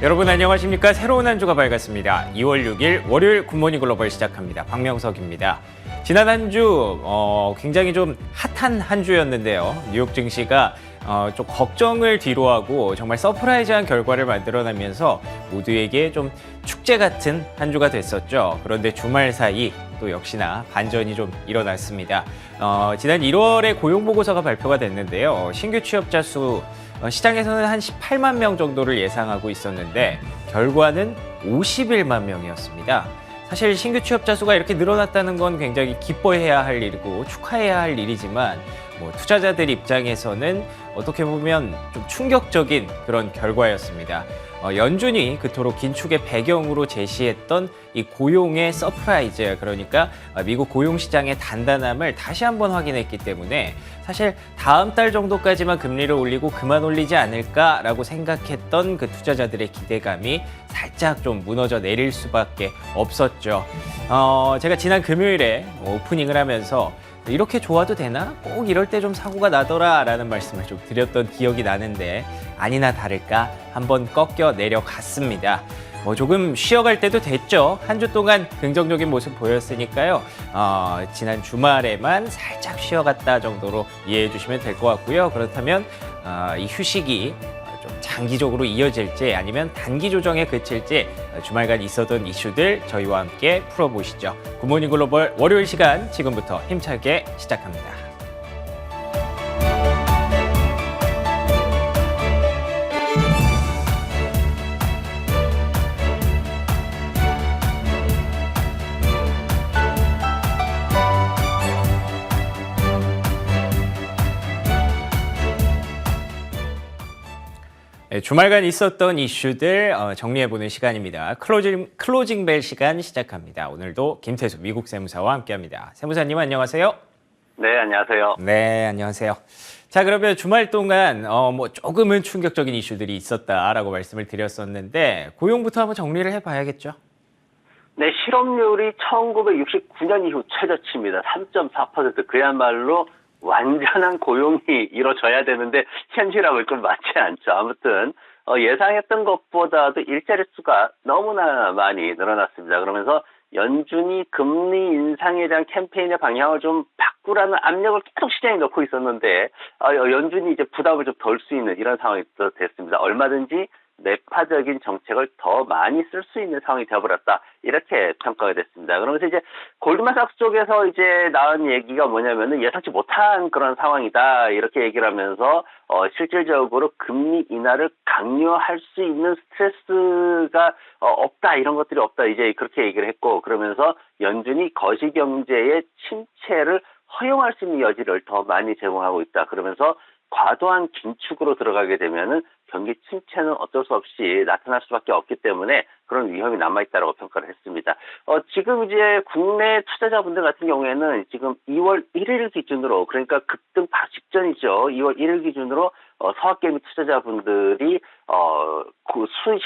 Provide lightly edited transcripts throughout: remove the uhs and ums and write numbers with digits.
여러분 안녕하십니까? 새로운 한 주가 밝았습니다. 2월 6일 월요일 굿모닝 글로벌 시작합니다. 박명석입니다. 지난 한 주 굉장히 좀 핫한 한 주였는데요. 뉴욕 증시가 좀 걱정을 뒤로하고 정말 서프라이즈한 결과를 만들어내면서 모두에게 좀 축제 같은 한 주가 됐었죠. 그런데 주말 사이 또 역시나 반전이 좀 일어났습니다. 지난 1월에 고용보고서가 발표가 됐는데요. 신규 취업자 수 시장에서는 한 18만 명 정도를 예상하고 있었는데 결과는 51만 명이었습니다. 사실 신규 취업자 수가 이렇게 늘어났다는 건 굉장히 기뻐해야 할 일이고 축하해야 할 일이지만 투자자들 입장에서는 어떻게 보면 좀 충격적인 그런 결과였습니다. 연준이 그토록 긴축의 배경으로 제시했던 이 고용의 서프라이즈, 그러니까 미국 고용 시장의 단단함을 다시 한번 확인했기 때문에 사실 다음 달 정도까지만 금리를 올리고 그만 올리지 않을까라고 생각했던 그 투자자들의 기대감이 살짝 좀 무너져 내릴 수밖에 없었죠. 제가 지난 금요일에 오프닝을 하면서 이렇게 좋아도 되나? 꼭 이럴 때 좀 사고가 나더라 라는 말씀을 좀 드렸던 기억이 나는데 아니나 다를까 한번 꺾여 내려갔습니다. 조금 쉬어갈 때도 됐죠. 한 주 동안 긍정적인 모습 보였으니까요. 지난 주말에만 살짝 쉬어갔다 정도로 이해해 주시면 될 것 같고요. 그렇다면 이 휴식이 좀 장기적으로 이어질지 아니면 단기 조정에 그칠지 주말간 있었던 이슈들 저희와 함께 풀어보시죠. 굿모닝 글로벌 월요일 시간 지금부터 힘차게 시작합니다. 네, 주말간 있었던 이슈들 정리해보는 시간입니다. 클로징 벨 시간 시작합니다. 오늘도 김태수 미국 세무사와 함께합니다. 세무사님 안녕하세요. 네, 안녕하세요. 네, 안녕하세요. 자, 그러면 주말 동안 조금은 충격적인 이슈들이 있었다라고 말씀을 드렸었는데 고용부터 한번 정리를 해봐야겠죠. 네, 실업률이 1969년 이후 최저치입니다. 3.4%. 그야말로 완전한 고용이 이루어져야 되는데 현실하고 좀 맞지 않죠. 아무튼 예상했던 것보다도 일자리 수가 너무나 많이 늘어났습니다. 그러면서 연준이 금리 인상에 대한 캠페인의 방향을 좀 바꾸라는 압력을 계속 시장에 넣고 있었는데 연준이 이제 부담을 좀 덜 수 있는 이런 상황이 됐습니다. 얼마든지 매파적인 정책을 더 많이 쓸 수 있는 상황이 되어버렸다. 이렇게 평가가 됐습니다. 그러면서 이제 골드만삭스 쪽에서 이제 나온 얘기가 뭐냐면은 예상치 못한 그런 상황이다. 이렇게 얘기를 하면서 실질적으로 금리 인하를 강요할 수 있는 스트레스가 없다. 이런 것들이 없다. 이제 그렇게 얘기를 했고 그러면서 연준이 거시경제의 침체를 허용할 수 있는 여지를 더 많이 제공하고 있다. 그러면서 과도한 긴축으로 들어가게 되면은 경기 침체는 어쩔 수 없이 나타날 수밖에 없기 때문에 그런 위험이 남아있다라고 평가를 했습니다. 지금 이제 국내 투자자분들 같은 경우에는 지금 2월 1일 기준으로 그러니까 급등 바로 직전이죠. 2월 1일 기준으로 서학개미 투자자분들이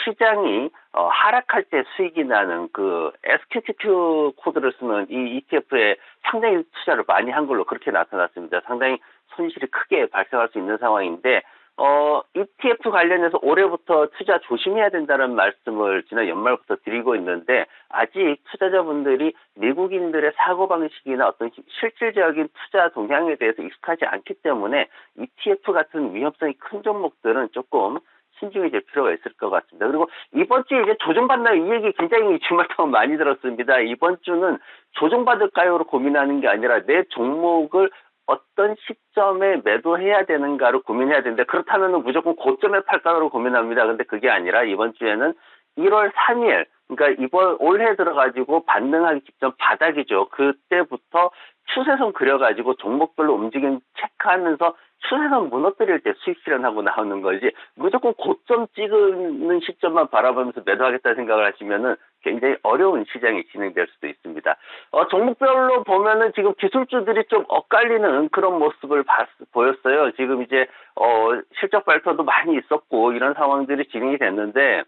시장이 하락할 때 수익이 나는 그 SQQQ 코드를 쓰는 이 ETF에 상당히 투자를 많이 한 걸로 그렇게 나타났습니다. 상당히 손실이 크게 발생할 수 있는 상황인데 ETF 관련해서 올해부터 투자 조심해야 된다는 말씀을 지난 연말부터 드리고 있는데 아직 투자자분들이 미국인들의 사고방식이나 어떤 실질적인 투자 동향에 대해서 익숙하지 않기 때문에 ETF 같은 위험성이 큰 종목들은 조금 신중히 될 필요가 있을 것 같습니다. 그리고 이번 주에 이제 조정받나요? 이 얘기 굉장히 주말 동안 많이 들었습니다. 이번 주는 조정받을까요로 고민하는 게 아니라 내 종목을 어떤 시점에 매도해야 되는가를 고민해야 되는데 그렇다면 무조건 고점에 팔까로 고민합니다. 근데 그게 아니라 이번 주에는 1월 3일 그러니까 올해 들어가지고 반등하기 직전 바닥이죠. 그때부터 추세선 그려가지고 종목별로 움직임 체크하면서 추세선 무너뜨릴 때 수익 실현하고 나오는 거지 무조건 고점 찍는 시점만 바라보면서 매도하겠다는 생각을 하시면은 굉장히 어려운 시장이 진행될 수도 있습니다. 종목별로 보면은 지금 기술주들이 좀 엇갈리는 그런 모습을 보였어요. 지금 이제 실적 발표도 많이 있었고 이런 상황들이 진행이 됐는데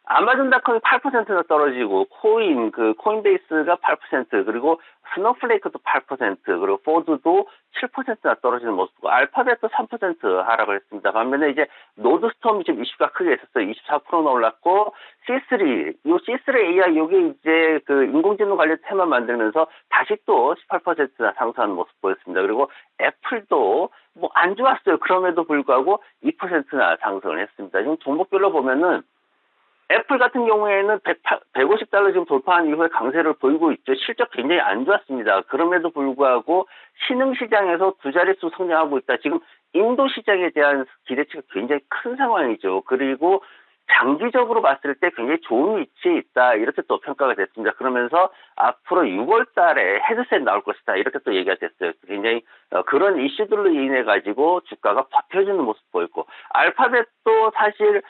아마존닷컴이 8%나 떨어지고 코인베이스가 8% 그리고 스노플레이크도 8% 그리고 포드도 7%나 떨어지는 모습이고 알파벳도 3% 하락을 했습니다. 반면에 이제 노드스톰이 좀 이슈가 크게 있었어요. 24%나 올랐고 C3 AI 요게 이제 그 인공지능 관련 테마 만들면서 다시 또 18%나 상승하는 모습 보였습니다. 그리고 애플도 뭐 안 좋았어요. 그럼에도 불구하고 2%나 상승을 했습니다. 지금 종목별로 보면은 애플 같은 경우에는 150달러 지금 돌파한 이후에 강세를 보이고 있죠. 실적 굉장히 안 좋았습니다. 그럼에도 불구하고 신흥시장에서 두 자릿수 성장하고 있다. 지금 인도 시장에 대한 기대치가 굉장히 큰 상황이죠. 그리고 장기적으로 봤을 때 굉장히 좋은 위치에 있다. 이렇게 또 평가가 됐습니다. 그러면서 앞으로 6월 달에 헤드셋 나올 것이다. 이렇게 또 얘기가 됐어요. 굉장히 그런 이슈들로 인해 가지고 주가가 버텨주는 모습 보였고 알파벳도 사실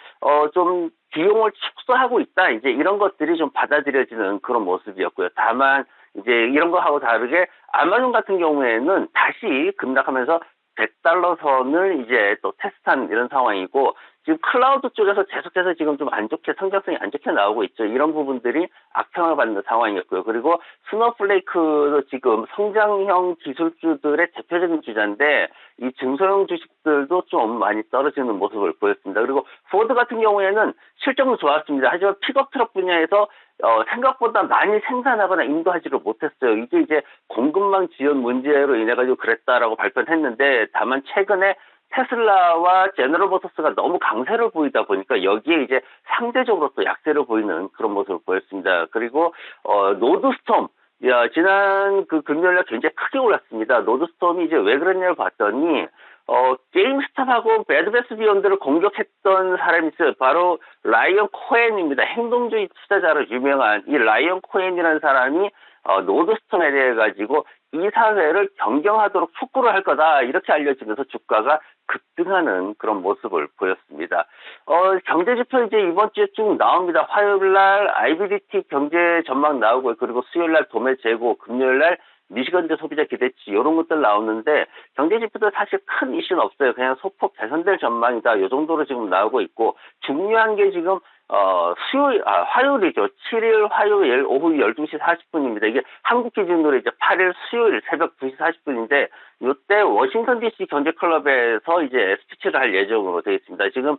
좀 비용을 축소하고 있다. 이제 이런 것들이 좀 받아들여지는 그런 모습이었고요. 다만 이제 이런 거하고 다르게 아마존 같은 경우에는 다시 급락하면서 100달러 선을 이제 또 테스트한 이런 상황이고 지금 클라우드 쪽에서 계속해서 지금 좀 안 좋게 성장성이 안 좋게 나오고 있죠. 이런 부분들이 악평을 받는 상황이었고요. 그리고 스노플레이크도 지금 성장형 기술주들의 대표적인 주자인데 이 중소형 주식들도 좀 많이 떨어지는 모습을 보였습니다. 그리고 포드 같은 경우에는 실적은 좋았습니다. 하지만 픽업 트럭 분야에서 생각보다 많이 생산하거나 인도하지를 못했어요. 이게 이제 공급망 지연 문제로 인해 가지고 그랬다라고 발표를 했는데 다만 최근에 테슬라와 제너럴 모터스가 너무 강세를 보이다 보니까 여기에 이제 상대적으로 또 약세를 보이는 그런 모습을 보였습니다. 그리고 노드스톰 지난 그 금요일날 굉장히 크게 올랐습니다. 노드스톰이 이제 왜 그랬냐를 봤더니 게임스탑하고 배드베스 비욘드를 공격했던 사람이 있어요. 바로 라이언 코엔입니다. 행동주의 투자자로 유명한 이 라이언 코엔이라는 사람이 노드스톰에 대해 가지고 이 사회를 경경하도록 촉구를 할 거다 이렇게 알려지면서 주가가 급등하는 그런 모습을 보였습니다. 경제지표 이제 이번 주에 쭉 나옵니다. 화요일날 IBDT 경제 전망 나오고요. 그리고 수요일날 도매 재고, 금요일날 미시건대 소비자 기대치 이런 것들 나오는데 경제지표도 사실 큰 이슈는 없어요. 그냥 소폭 개선될 전망이다. 이 정도로 지금 나오고 있고 중요한 게 지금 화요일이죠. 7일 화요일 오후 12시 40분입니다. 이게 한국 기준으로 이제 8일 수요일 새벽 2시 40분인데 이때 워싱턴 DC 경제클럽에서 이제 스피치를 할 예정으로 되어 있습니다. 지금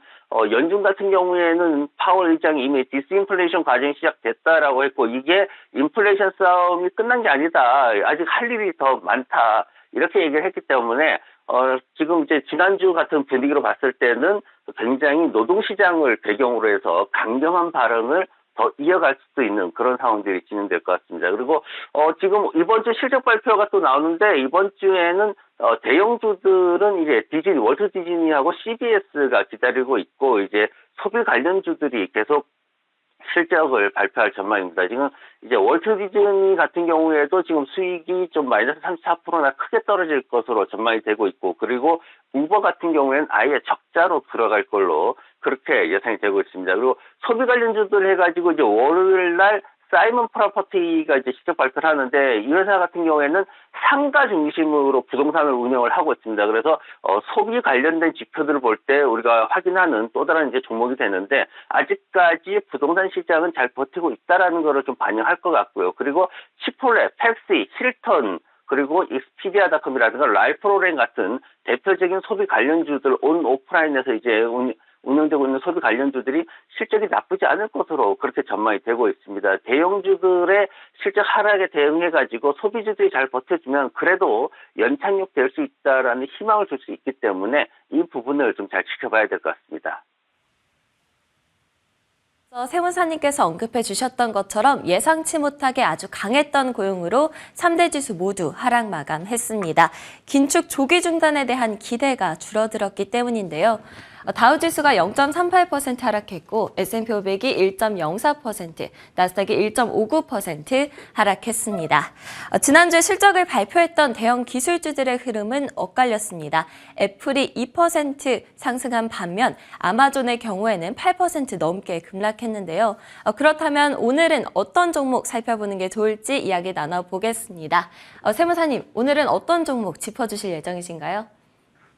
연준 같은 경우에는 파월 의장이 이미 디스인플레이션 과정이 시작됐다라고 했고 이게 인플레이션 싸움이 끝난 게 아니다. 아직 할 일이 더 많다. 이렇게 얘기를 했기 때문에 지금 이제 지난주 같은 분위기로 봤을 때는 굉장히 노동시장을 배경으로 해서 강경한 발언을 더 이어갈 수도 있는 그런 상황들이 진행될 것 같습니다. 그리고 지금 이번 주 실적 발표가 또 나오는데 이번 주에는 대형주들은 이제 디즈니, 월트 디즈니하고 CBS가 기다리고 있고 이제 소비 관련주들이 계속 실적을 발표할 전망입니다. 지금 이제 월트 디즈니 같은 경우에도 지금 수익이 좀 마이너스 34%나 크게 떨어질 것으로 전망이 되고 있고 그리고 우버 같은 경우에는 아예 적자로 들어갈 걸로 그렇게 예상이 되고 있습니다. 그리고 소비 관련주들 해가지고 이제 월요일 날 사이먼 프로퍼티가 이제 실적 발표를 하는데 이 회사 같은 경우에는 상가 중심으로 부동산을 운영을 하고 있습니다. 그래서 소비 관련된 지표들을 볼 때 우리가 확인하는 또 다른 이제 종목이 되는데 아직까지 부동산 시장은 잘 버티고 있다라는 거를 좀 반영할 것 같고요. 그리고 치폴레, 펩시, 힐턴 그리고 익스피디아닷컴이라든가 라이프로렌 같은 대표적인 소비 관련주들 온 오프라인에서 이제 운영되고 있는 소비 관련주들이 실적이 나쁘지 않을 것으로 그렇게 전망이 되고 있습니다. 대형주들의 실적 하락에 대응해가지고 소비주들이 잘 버텨주면 그래도 연착륙 될 수 있다라는 희망을 줄 수 있기 때문에 이 부분을 좀 잘 지켜봐야 될 것 같습니다. 세무사님께서 언급해 주셨던 것처럼 예상치 못하게 아주 강했던 고용으로 3대 지수 모두 하락 마감했습니다. 긴축 조기 중단에 대한 기대가 줄어들었기 때문인데요. 다우지수가 0.38% 하락했고 S&P 500이 1.04%, 나스닥이 1.59% 하락했습니다. 지난주에 실적을 발표했던 대형 기술주들의 흐름은 엇갈렸습니다. 애플이 2% 상승한 반면 아마존의 경우에는 8% 넘게 급락했는데요. 그렇다면 오늘은 어떤 종목 살펴보는 게 좋을지 이야기 나눠보겠습니다. 세무사님, 오늘은 어떤 종목 짚어주실 예정이신가요?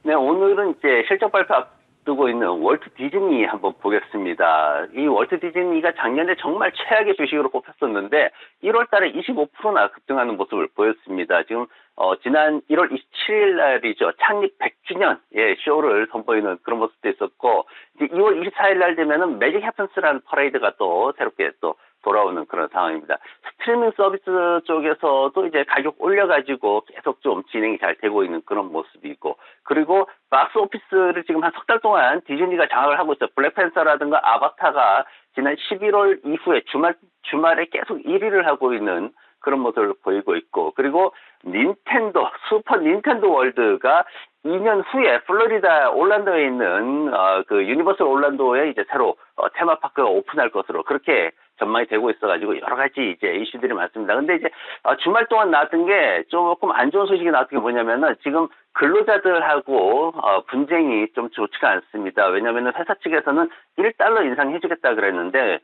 네, 오늘은 이제 실적 발표 앞두고 있는 월트 디즈니 한번 보겠습니다. 이 월트 디즈니가 작년에 정말 최악의 주식으로 꼽혔었는데 1월 달에 25%나 급등하는 모습을 보였습니다. 지금 지난 1월 27일 날이죠. 창립 100주년 쇼를 선보이는 그런 모습도 있었고 이제 2월 24일 날 되면은 매직 해픈스라는 퍼레이드가 또 새롭게 또 돌아오는 그런 상황입니다. 스트리밍 서비스 쪽에서도 이제 가격 올려가지고 계속 좀 진행이 잘 되고 있는 그런 모습이고, 그리고 박스 오피스를 지금 한 석 달 동안 디즈니가 장악을 하고 있어요. 블랙팬서라든가 아바타가 지난 11월 이후에 주말에 계속 1위를 하고 있는 그런 모습을 보이고 있고, 그리고 닌텐도, 슈퍼 닌텐도 월드가 2년 후에 플로리다 올란도에 있는 그 유니버설 올란도에 이제 새로 테마파크가 오픈할 것으로 그렇게 전망이 되고 있어가지고 여러 가지 이제 이슈들이 많습니다. 근데 이제 주말 동안 나왔던 게 조금 안 좋은 소식이 나왔던 게 뭐냐면은 지금 근로자들하고 분쟁이 좀 좋지가 않습니다. 왜냐하면 회사 측에서는 1달러 인상해주겠다 그랬는데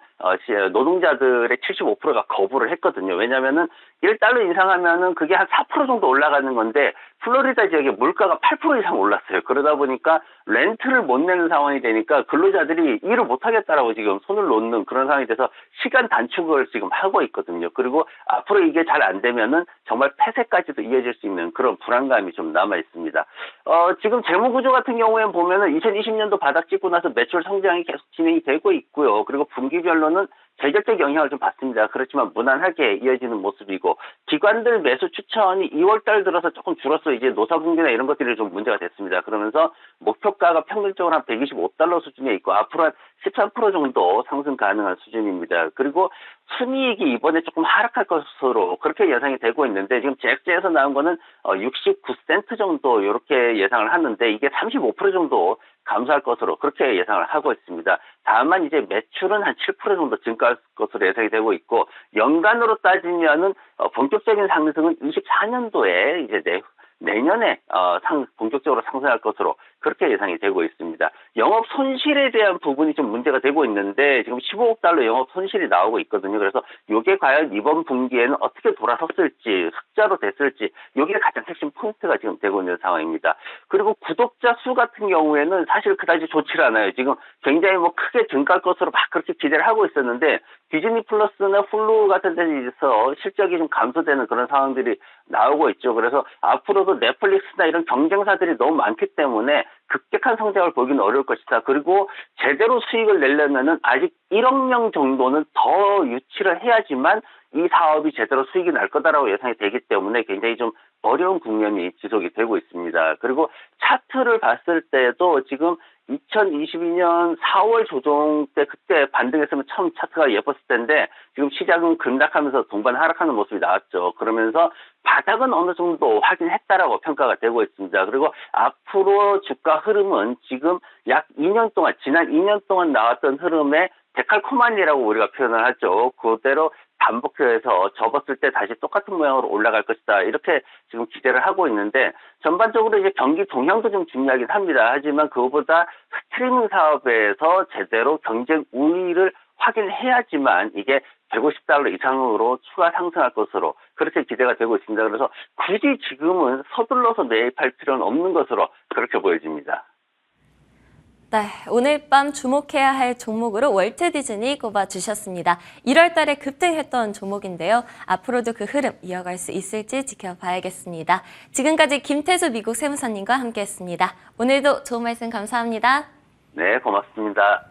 노동자들의 75%가 거부를 했거든요. 왜냐하면은 1달러 인상하면은 그게 한 4% 정도 올라가는 건데 플로리다 지역의 물가가 8% 이상 올랐어요. 그러다 보니까 렌트를 못 내는 상황이 되니까 근로자들이 일을 못 하겠다라고 지금 손을 놓는 그런 상황이 돼서 시간 단축을 지금 하고 있거든요. 그리고 앞으로 이게 잘 안 되면은 정말 폐쇄까지도 이어질 수 있는 그런 불안감이 좀 남아 있습니다. 지금 재무 구조 같은 경우에 보면은 2020년도 바닥 찍고 나서 매출 성장이 계속 진행이 되고 있고요. 그리고 분기별로는 계절적 영향을 좀 받습니다. 그렇지만 무난하게 이어지는 모습이고, 기관들 매수 추천이 2월달 들어서 조금 줄어서 이제 노사분기나 이런 것들이 좀 문제가 됐습니다. 그러면서 목표가가 평균적으로 한 125달러 수준에 있고 앞으로 한 13% 정도 상승 가능한 수준입니다. 그리고 순이익이 이번에 조금 하락할 것으로 그렇게 예상이 되고 있는데, 지금 잭제에서 나온 거는 69센트 정도 이렇게 예상을 하는데 이게 35% 정도 감소할 것으로 그렇게 예상을 하고 있습니다. 다만 이제 매출은 한 7% 정도 증가할 것으로 예상이 되고 있고, 연간으로 따지면은 본격적인 상승은 24년도에 이제 내년에 본격적으로 상승할 것으로 그렇게 예상이 되고 있습니다. 영업 손실에 대한 부분이 좀 문제가 되고 있는데 지금 15억 달러 영업 손실이 나오고 있거든요. 그래서 이게 과연 이번 분기에는 어떻게 돌아섰을지, 흑자로 됐을지, 이게 가장 핵심 포인트가 지금 되고 있는 상황입니다. 그리고 구독자 수 같은 경우에는 사실 그다지 좋지 않아요. 지금 굉장히 크게 증가할 것으로 막 그렇게 기대를 하고 있었는데 디즈니 플러스나 훌루 같은 데서 실적이 좀 감소되는 그런 상황들이 나오고 있죠. 그래서 앞으로도 넷플릭스나 이런 경쟁사들이 너무 많기 때문에 급격한 성장을 보기는 어려울 것이다. 그리고 제대로 수익을 내려면은 아직 1억 명 정도는 더 유치를 해야지만 이 사업이 제대로 수익이 날 거다라고 예상이 되기 때문에 굉장히 좀 어려운 국면이 지속이 되고 있습니다. 그리고 차트를 봤을 때도 지금 2022년 4월 조정 때 그때 반등했으면 처음 차트가 예뻤을 텐데 지금 시장은 급락하면서 동반 하락하는 모습이 나왔죠. 그러면서 바닥은 어느 정도 확인했다라고 평가가 되고 있습니다. 그리고 앞으로 주가 흐름은 지금 약 2년 동안, 지난 2년 동안 나왔던 흐름에 데칼코마니라고 우리가 표현을 하죠. 그대로 반복해서 접었을 때 다시 똑같은 모양으로 올라갈 것이다. 이렇게 지금 기대를 하고 있는데, 전반적으로 이제 경기 동향도 좀 중요하긴 합니다. 하지만 그거보다 스트리밍 사업에서 제대로 경쟁 우위를 확인해야지만 이게 150달러 이상으로 추가 상승할 것으로 그렇게 기대가 되고 있습니다. 그래서 굳이 지금은 서둘러서 매입할 필요는 없는 것으로 그렇게 보여집니다. 네, 오늘 밤 주목해야 할 종목으로 월트 디즈니 꼽아주셨습니다. 1월 달에 급등했던 종목인데요. 앞으로도 그 흐름 이어갈 수 있을지 지켜봐야겠습니다. 지금까지 김태수 미국 세무사님과 함께했습니다. 오늘도 좋은 말씀 감사합니다. 네, 고맙습니다.